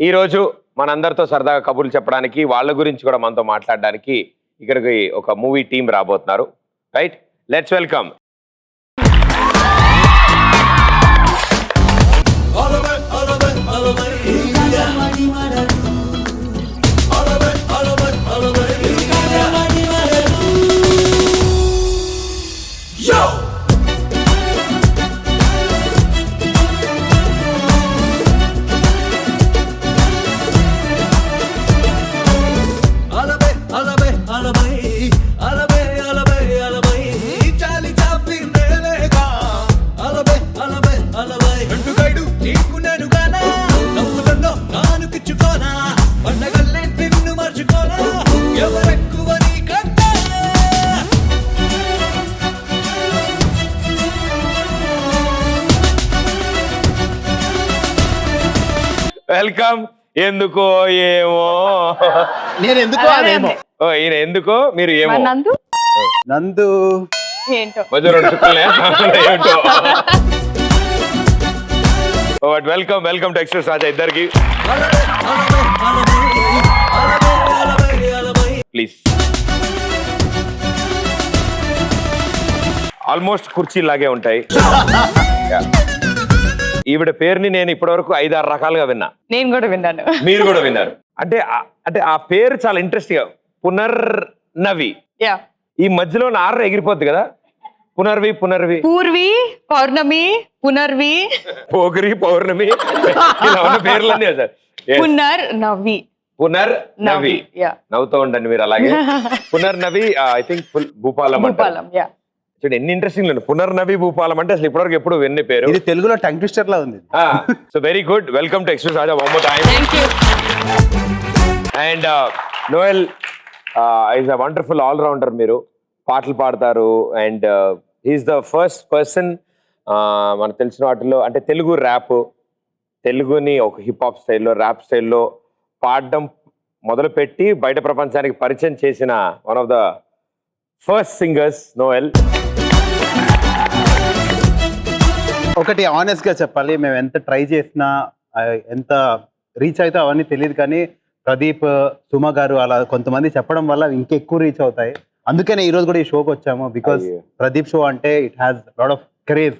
ఈ రోజు మనందరితో సరదాగా కబుర్లు చెప్పడానికి వాళ్ళ గురించి కూడా మనతో మాట్లాడడానికి ఇక్కడికి ఒక మూవీ టీం రాబోతున్నారు. Right, let's welcome. వెల్కమ్. ఎందుకో ఏమో నేను ఎందుకో అదేమో. ఈయన ఎందుకో మీరు ఏమో. నందు ఏంటో ఏంటో. వెల్కమ్ వెల్కమ్ టు ఎక్స్ప్రెస్ రాజా ఇద్దరికి. ప్లీజ్. ఆల్మోస్ట్ కుర్చీలాగే ఉంటాయి. ఈవిడ పేరుని నేను ఇప్పటివరకు 5-6 రకాలుగా విన్నా. నేను కూడా విన్నాను, మీరు కూడా విన్నారు. అంటే ఆ పేరు చాలా ఇంట్రెస్టింగ్. పునర్నవి. ఈ మధ్యలో నార ఎగిరిపోద్ది కదా. పునర్వి, పునర్వి, పూర్వి, పౌర్ణమి, పునర్వి, పోగిరి, పౌర్ణమి, ఇలా ఉన్న పేర్లన్నీ సార్. పునర్నవి. పునర్నవి. నవ్వుతూ ఉండండి మీరు అలాగే. Punarnavi I think Bhupalam. చూడండి ఎన్ని ఇంట్రెస్టింగ్ లేదు. పునర్నవి భూపాలం అంటే అసలు ఇప్పటివరకు ఎప్పుడు విన్న పేరు. ఇది తెలుగులో టంగ్ ట్విస్టర్ లా ఉంది. So very good. Welcome to express Raja one more time. And Noel is a wonderful all rounder. మీరు పాటలు పాడతారు and he's the first person మనకు తెలిసిన వాటిలో అంటే తెలుగు ర్యాప్, తెలుగుని ఒక హిప్ హాప్ స్టైల్లో, ర్యాప్ స్టైల్లో పాడడం మొదలుపెట్టి బయట ప్రపంచానికి పరిచయం చేసిన one of the first singers Noel. ఒకటి ఆనెస్ట్ గా చెప్పాలి, మేము ఎంత ట్రై చేసినా ఎంత రీచ్ అయితే అవన్నీ తెలియదు, కానీ ప్రదీప్, సుమ గారు అలా కొంతమంది చెప్పడం వల్ల ఇంకెక్కువ రీచ్ అవుతాయి. అందుకనే ఈ రోజు కూడా ఈ షోకి వచ్చాము. బికాస్ ప్రదీప్ షో అంటే it has lot of craze.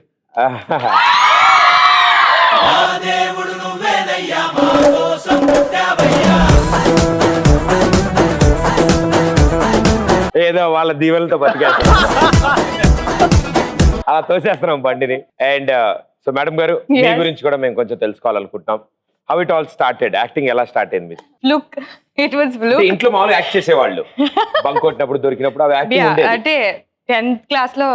ఏదో వాళ్ళ దీవెలతో బతికేస్తాం, అలా తోసేస్తున్నాం బండిని. అండ్ సో మేడం గారు మీ గురించి కూడా మేము కొంచెం తెలుసుకోవాలనుకుంటున్నాం. How it all started? Acting ఎలా స్టార్ట్ అయింది? ఇంట్లో మామూలు యాక్ట్ చేసేవాళ్ళు, బంక్ కొట్టినప్పుడు దొరికినప్పుడు అవి యాక్టింగ్ ఉండేది. అంటే 10th క్లాస్ లో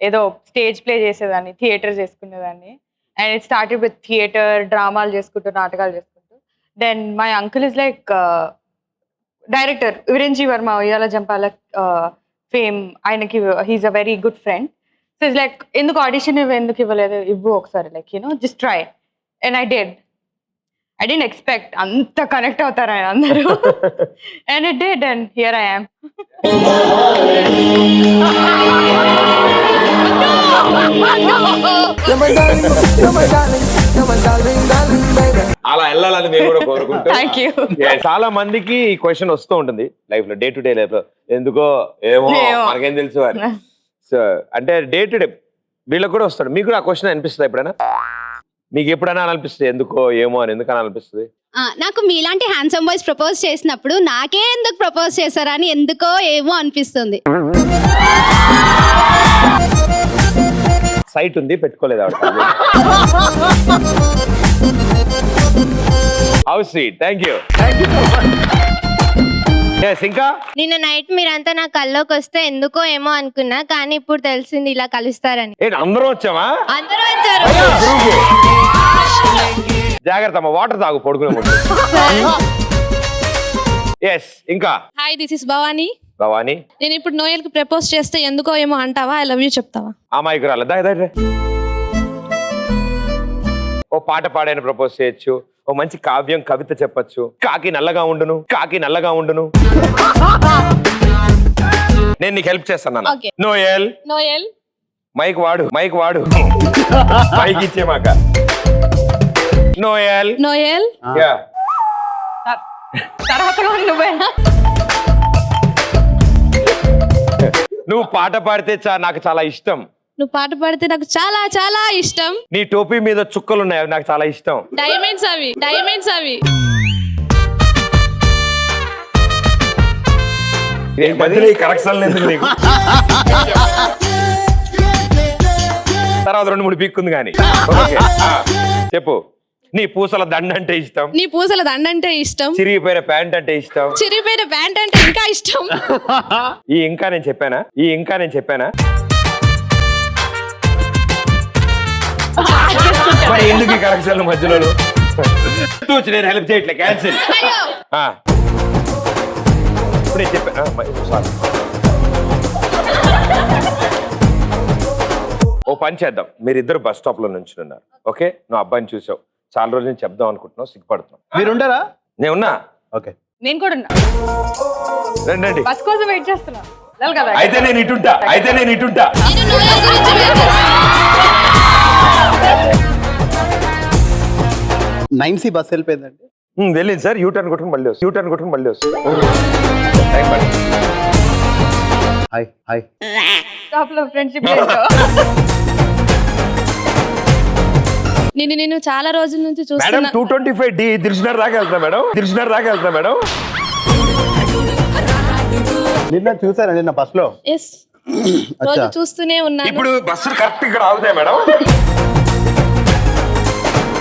ఏదో స్టేజ్ ప్లే చేసేదాన్ని, థియేటర్ చేసుకునేదాన్ని. And it started with theatre, డ్రామాలు చేసుకుంటూ, నాటకాలు చేసుకుంటూ. Then my uncle is like director Virinchi Varma, Uyyala Jampala fame. ఆయనకి he is a very good friend. So it's like ఎందుకు ఆడిషన్ ఎందుకు ఇవ్వలేదు, ఇవ్వు ఒకసారి, like you know just try. And I didn't expect అంత కనెక్ట్ అవుతారు ఆయన అందరూ. And it did, and here I am. అలా వెళ్ళాలని మేము కూడా కోరుకుంటాం. Thank you. చాలా మందికి ఈ క్వశ్చన్ వస్తూ ఉంటుంది లైఫ్ లో, డే టు డే లైఫ్ లో. ఎందుకో ఏమో మనకేం తెలుసు అని. సో అంటే డే టు డే వీళ్ళకి కూడా వస్తాడు. మీకు కూడా ఆ క్వశ్చన్ అనిపిస్తుంది ఎప్పుడైనా? మీకు ఎప్పుడైనా అనిపిస్తుంది ఎందుకో ఏమో అని? ఎందుకని అనిపిస్తుంది? నాకు మీలాంటి హ్యాండ్సమ్ బాయ్స్ ప్రపోజ్ చేసినప్పుడు నాకే ఎందుకు ప్రపోజ్ చేశారా అని ఎందుకో ఏమో అనిపిస్తుంది. సైట్ ఉంది, పెట్టుకోలేదు. How sweet. Thank you. ఇంకా నిన్న నైట్ మీరంతా నా కల్లోకి వస్తే ఎందుకో ఏమో అనుకున్నా, కానీ ఇప్పుడు తెలిసింది ఇలా కలుస్తారని. అందరూ వచ్చామా? అందరూ వచ్చారు. జాగ్రత్త అమ్మా, వాటర్ తాగు పడుకునే ముందు. ఇంకా hi, this is Bhavani. Bhavani, నేను ఇప్పుడు నోయల్ కి ప్రపోజ్ చేస్తే ఎందుకో ఏమో అంటావా, ఐ లవ్ యూ చెప్తావా? అమ్మాయికి రాలే. ఓ పాట పాడైన ప్రపోజ్ చేయొచ్చు, ఓ మంచి కావ్యం, కవిత చెప్పొచ్చు. కాకి నల్లగా ఉండును, కాకి నల్లగా ఉండును. నేను నీకు హెల్ప్ చేస్తాను. నోయల్, నోయల్ మైక్ వాడు, మైక్ ఇచ్చే మాక. నోయల్. నోయల్. Yeah. తర్వాత రోజు నువ్వేనా? నువ్వు పాట పాడితే నాకు చాలా ఇష్టం. నువ్వు పాట పాడితే నాకు చాలా చాలా ఇష్టం. నీ టోపీ మీద చుక్కలు ఉన్నాయి, అవి నాకు చాలా ఇష్టం. డైమండ్స్ అవి, డైమండ్స్ అవి. మధ్యలో ఈ కరెక్షన్ ఎందుకు నీకు? తర్వాత 2-3 పీక్కుంది కానీ చెప్పు. నీ పూసల దండ అంటే ఇష్టం. నీ పూసల దండ అంటే ఇష్టం. చిరిగిపోయిన ప్యాంట్ అంటే ఇష్టం. చిరిగిపోయిన ప్యాంట్ అంటే ఇంకా ఇష్టం. ఈ ఇంకా నేను చెప్పానా? మరి ఎందుకు ఈ కరెక్షన్ మధ్యలో? నేను హెల్ప్ చేయట్లే, క్యాన్సిల్. ఇప్పుడు నేను చెప్పాను. ఓ పని చేద్దాం, మీరిద్దరు బస్ స్టాప్ లో నుంచి ఉన్నారు. ఓకే, నువ్వు అబ్బాయిని చూసావు, చాలా రోజులు నేను చెప్దాం అనుకుంటున్నావు, సిగ్గుపడుతున్నావు. మీరు ఉండరా? నేను ఉన్నా. ఓకే, నేను కూడా ఉన్నా. రండి. బస్ కోసం వెయిట్ చేస్తున్నా. వెళ్ళాలి కదా. అయితే నేను ఇటుంటా. నేను నోయల్ గురించి wait చేస్తున్నా. 9C bus వెళ్ళిపోయిందండి. వెళ్ళింది సార్. యూటర్న్ కొట్టుకుని మళ్ళీ వస్తుంది. టైం పడుతుంది. హాయ్. స్టాప్ లో ఫ్రెండ్షిప్ నేను చాలా రోజుల నుంచి మేడం చూస్తున్నా. 225D దిల్సునగర్ దాకా వెళ్తా మేడం. నిన్న చూసారా? నిన్న బస్ లో ఎస్, రోజు చూస్తూనే ఉన్నాను. ఇప్పుడు బస్సులు కరెక్ట్ ఇక్కడ ఆగుతాయి మేడం.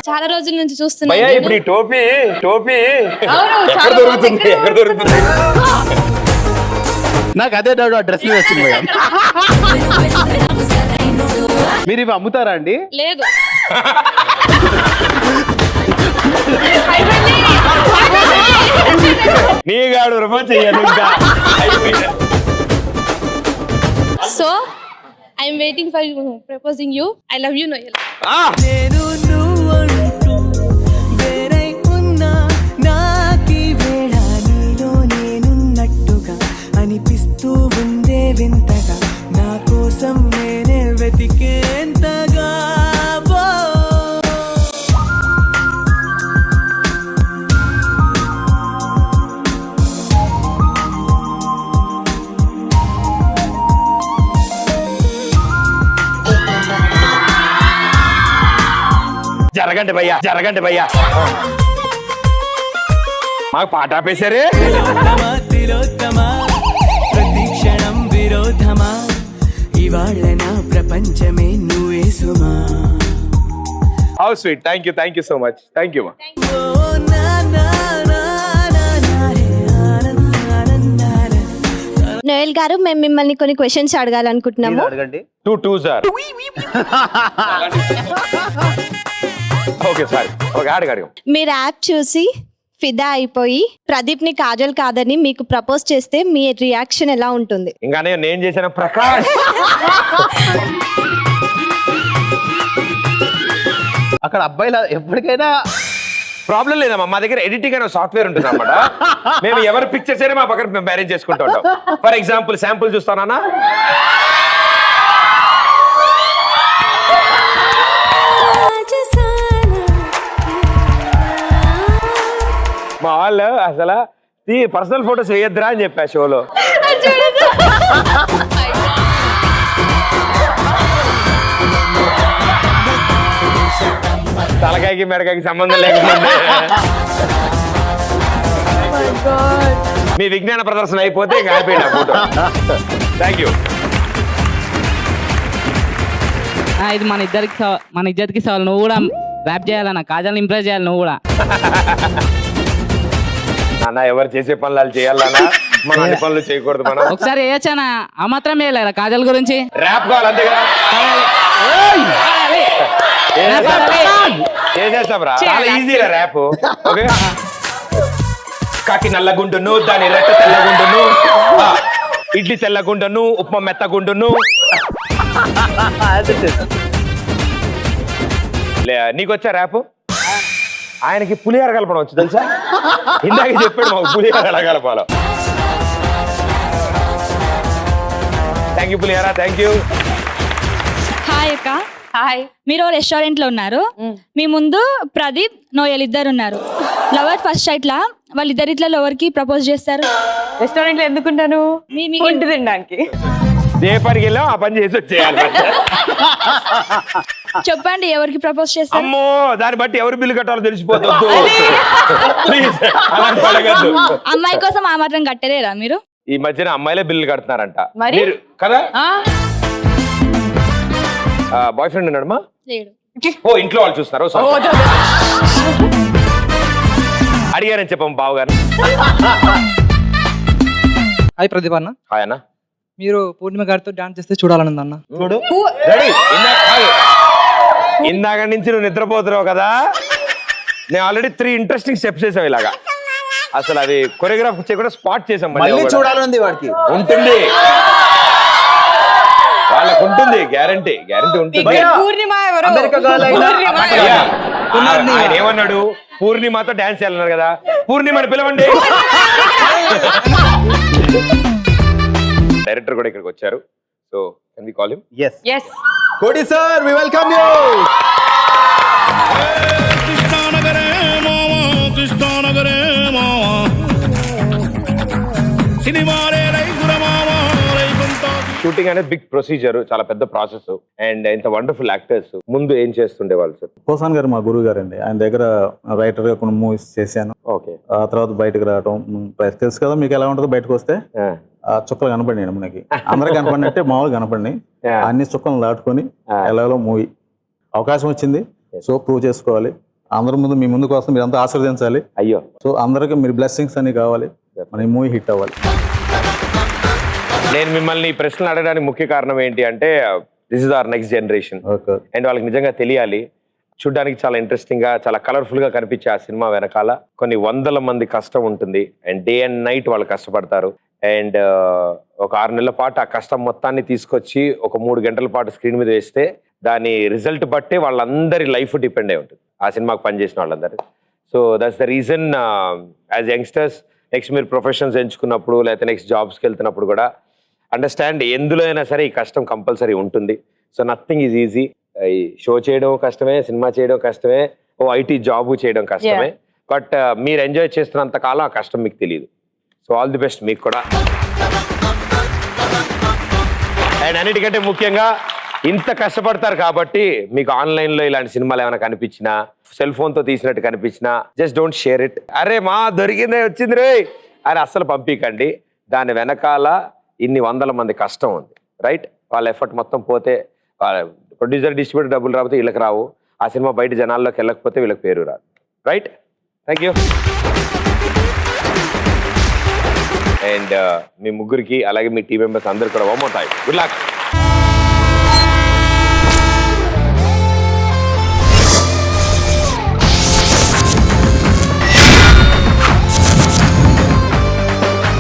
చాలా రోజుల నుంచి భయ్యా చూస్తున్నాను. ఇప్పుడు ఈ టోపీ అవును, ఎక్కడ చాలా దొరుకుతుంది? నాకు అదే డౌట్, ఆ డ్రెస్ వచ్చింది భయ్యా. మీరు ఇవి అమ్ముతారా అండి? లేదు. నీ గాడు రుమా చెయ్యాలి ఇంకా. So I'm waiting for proposing you. I love you Noel. నేను నువ్వంటూ వేరై ఉన్నా నాకీ వేళ నీలో నేనున్నట్టుగా అనిపిస్తూ ఉందే వింతగా, నా కోసం నేనే వెతికేంతగా. జరగండి భయ్యా. మాకు పాట ఆపేశారే. తిలోత్తమా ప్రతి క్షణం విరోధమా, ఇవాళ నా ప్రపంచమే నువ్వే సుమా. How sweet. Thank you so much. Thank you. ఓ నా నా నా నా నా హే ఆనందానందాన. నోయల్ గారు, మేము మిమ్మల్ని కొన్ని క్వశ్చన్స్ అడగాలనుకుంటున్నాము. మీరు అడగండి. 2 2s are. Okay sorry. Okay అడగ. మీరు యాప్ చూసి ఫిదా అయిపోయి ప్రదీప్ ని కాజల్ కాదని మీకు ప్రపోజ్ చేస్తే మీ రియాక్షన్ ఎలా ఉంటుంది? ఇంకా నేను చేసిన ప్రకాష్. అక్కడ అబ్బాయిలు ఎప్పటికైనా ప్రాబ్లం లేదమ్మా, మా దగ్గర ఎడిటింగ్ అనే సాఫ్ట్వేర్ ఉంటుంది అన్నమాట. మేము ఎవరి పిక్చర్స్ అయినా మా పక్కన మేము అరేంజ్ చేసుకుంటూ ఉంటాం. ఫర్ ఎగ్జాంపుల్ శాంపుల్ చూస్తానా? మా వాళ్ళు అసలు పర్సనల్ ఫోటోస్ వేయద్దురా అని చెప్పా షోలో. తలకాయకి మెడకాయకి సంబంధం లేకుండా మీ విజ్ఞాన ప్రదర్శన అయిపోతే ఇంకా అయిపోయింది ఆ ఫోటో. Thank you. ఇది మన ఇద్దరికి సవాల్. నువ్వు కూడా ర్యాప్ చేయాలన్నా, కాజల్ని ఇంప్రెస్ చేయాలి నువ్వు కూడా. అన్న ఎవరు చేసే పనులు వాళ్ళు చేయాలన్నా, మన అన్ని పనులు చేయకూడదు. మనం ఒకసారి వేయచ్చానా? ఆ మాత్రం వేయలేరా కాజల్ గురించి? ర్యాప్ కావాలి అంతే కదా. చేసేస్తాం రా, చాలా ఈజీరా ర్యాప్. ఓకే, కాకి నల్లగుండును, దాని రెట్ట తెల్లగుండును, ఇడ్లీ తెల్లగుండును, ఉప్మా మెత్తగుండును. నీకు వచ్చా ర్యాప్? ఆయనకి పులిహార కలపడం వచ్చు తెలుసా? ఇందాక చెప్పాడు మాకు పులిహార ఎలా కలపాలో. థ్యాంక్ యూ పులిహార. Thank you. హాయ్ అక్క. హాయ్. మీరు రెస్టారెంట్ లో ఉన్నారు. మీ ముందు ప్రదీప్ నోయల్ ఇద్దరు ఉన్నారు. లవర్ ఫస్ట్ సైట్ లా వాళ్ళిద్దరు ఇట్లా లవర్ కి ప్రపోజ్ చేస్తారు. రెస్టారెంట్ లో ఎందుకుంటాను? మీ ఇంటి తినడానికి. ఏ పనికి వెళ్ళాం ఆ పని చేసి వచ్చేయాలి. చెప్పండి ఎవరికి ప్రపోజ్ చేస్తారు? అమ్మో దాన్ని బట్టి ఎవరు బిల్లు కట్టాలో తెలిసిపోతుంది. ప్లీజ్ అలాంటి పడగద్దు. అమ్మాయి కోసం ఆ మాత్రం కట్టలేరా మీరు? ఈ మధ్యన అమ్మాయిలే బిల్లు కడుతున్నారంట. మరి? మీరు కదా ఆ? బాయ్ ఫ్రెండ్ ఉన్నాడమ్మా? లేడు. ఓ ఇంట్లో వాళ్ళు చూస్తున్నారు. అడిగారని చెప్పమ్మ బావగారు. హాయ్ ప్రదీప్ అన్న, హాయ్ అన్న. మీరు పూర్ణిమ గారితో డాన్స్ చేస్తే చూడాలని ఉంది అన్న. చూడు రెడీ. ఇందాక నుంచి నువ్వు నిద్రపోతున్నావు కదా, నేను ఆల్రెడీ 3 ఇంట్రెస్టింగ్ స్టెప్స్ చేసాం ఇలాగా. అసలు అవి కొరియోగ్రాఫ్ చేయకుండా స్పాట్ చేసాం. మళ్ళీ చూడాలని వాడికి ఉంటుంది, వాళ్ళకు ఉంటుంది, గ్యారంటీ ఉంటుంది. పూర్ణిమ ఎవరు? అమెరికా girl అయినా పూర్ణిమ. ఆయన ఏమన్నాడు? పూర్ణిమతో డాన్స్ చేయాలన్నారు కదా, పూర్ణిమని పిలవండి. డైరెక్టర్ కూడా ఇక్కడికి వచ్చారు. So can we call him? Yes. Kodi sir, we welcome you. Shooting అనేది బిగ్ ప్రొసీజర్, చాలా పెద్ద ప్రాసెస్. అండ్ ఇంత వండర్ఫుల్ యాక్టర్స్ ముందు ఏం చేస్తుండే వాళ్ళు సార్? పోసాన్ గారు మా గురువు గారు అండి. ఆయన దగ్గర రైటర్ గా కొన్ని మూవీస్ చేశాను. ఓకే. ఆ తర్వాత బయటకు రావడం తెలుసు కదా మీకు ఎలా ఉంటుందో. బయటకు వస్తే ఆ చుక్కలు కనపడినాయి మనకి. అందరూ కనపడినట్టే మామూలు కనపడినాయి. అన్ని చుక్కలను దాటుకొని ఎలాగో మూవీ అవకాశం వచ్చింది. సో ప్రూవ్ చేసుకోవాలి. అందరి ముందు మీ ముందుకు వస్తే మీరు అంతా ఆశీర్వదించాలి. అయ్యో. సో అందరికి మీరు బ్లెస్సింగ్స్ అన్ని కావాలి. మన ఈ మూవీ హిట్ అవ్వాలి. నేను మిమ్మల్ని ఈ ప్రశ్నలు అడగడానికి ముఖ్య కారణం ఏంటి అంటే, this is our next generation. And వాళ్ళకి నిజంగా తెలియాలి. చూడ్డానికి చాలా ఇంట్రెస్టింగ్ గా, చాలా కలర్ఫుల్ గా కనిపించే ఆ సినిమా వెనకాల కొన్ని వందల మంది కష్టం ఉంటుంది. అండ్ డే అండ్ నైట్ వాళ్ళు కష్టపడతారు. అండ్ ఒక 6 నెలల పాటు ఆ కష్టం మొత్తాన్ని తీసుకొచ్చి ఒక 3 గంటల పాటు స్క్రీన్ మీద వేస్తే దాని రిజల్ట్ బట్టే వాళ్ళందరి లైఫ్ డిపెండ్ అయి ఉంటుంది, ఆ సినిమాకి పనిచేసిన వాళ్ళందరూ. So that's the reason as youngsters next మీరు ప్రొఫెషన్స్ ఎంచుకున్నప్పుడు లేకపోతే నెక్స్ట్ జాబ్స్కి వెళ్తున్నప్పుడు కూడా అండర్స్టాండ్, ఎందులో అయినా సరే ఈ కష్టం కంపల్సరీ ఉంటుంది. So nothing is easy. ఈ షో చేయడం కష్టమే, సినిమా చేయడం కష్టమే, ఐటీ జాబ్ చేయడం కష్టమే. బట్ మీరు ఎంజాయ్ చేస్తున్నంత కాలం ఆ కష్టం మీకు తెలియదు. సో ఆల్ ది బెస్ట్ మీకు కూడా. అండ్ అన్నిటికంటే ముఖ్యంగా ఇంత కష్టపడతారు కాబట్టి మీకు ఆన్లైన్లో ఇలాంటి సినిమాలు ఏమైనా కనిపించినా, సెల్ ఫోన్తో తీసినట్టు కనిపించినా, జస్ట్ డోంట్ షేర్ ఇట్. అరే మా దొరికిందే వచ్చింది రే అని అస్సలు పంపించకండి. దాని వెనకాల ఇన్ని వందల మంది కష్టం ఉంది, రైట్? వాళ్ళ ఎఫర్ట్ మొత్తం పోతే, ప్రొడ్యూసర్ డిస్ట్రిబ్యూటర్ డబ్బులు రాకపోతే వీళ్ళకి రావు, ఆ సినిమా బయట జనాల్లోకి వెళ్ళకపోతే వీళ్ళకి పేరు రాదు, రైట్? Thank you. అండ్ మీ ముగ్గురికి అలాగే మీ టీం మెంబర్స్ అందరు కూడా one more time good luck.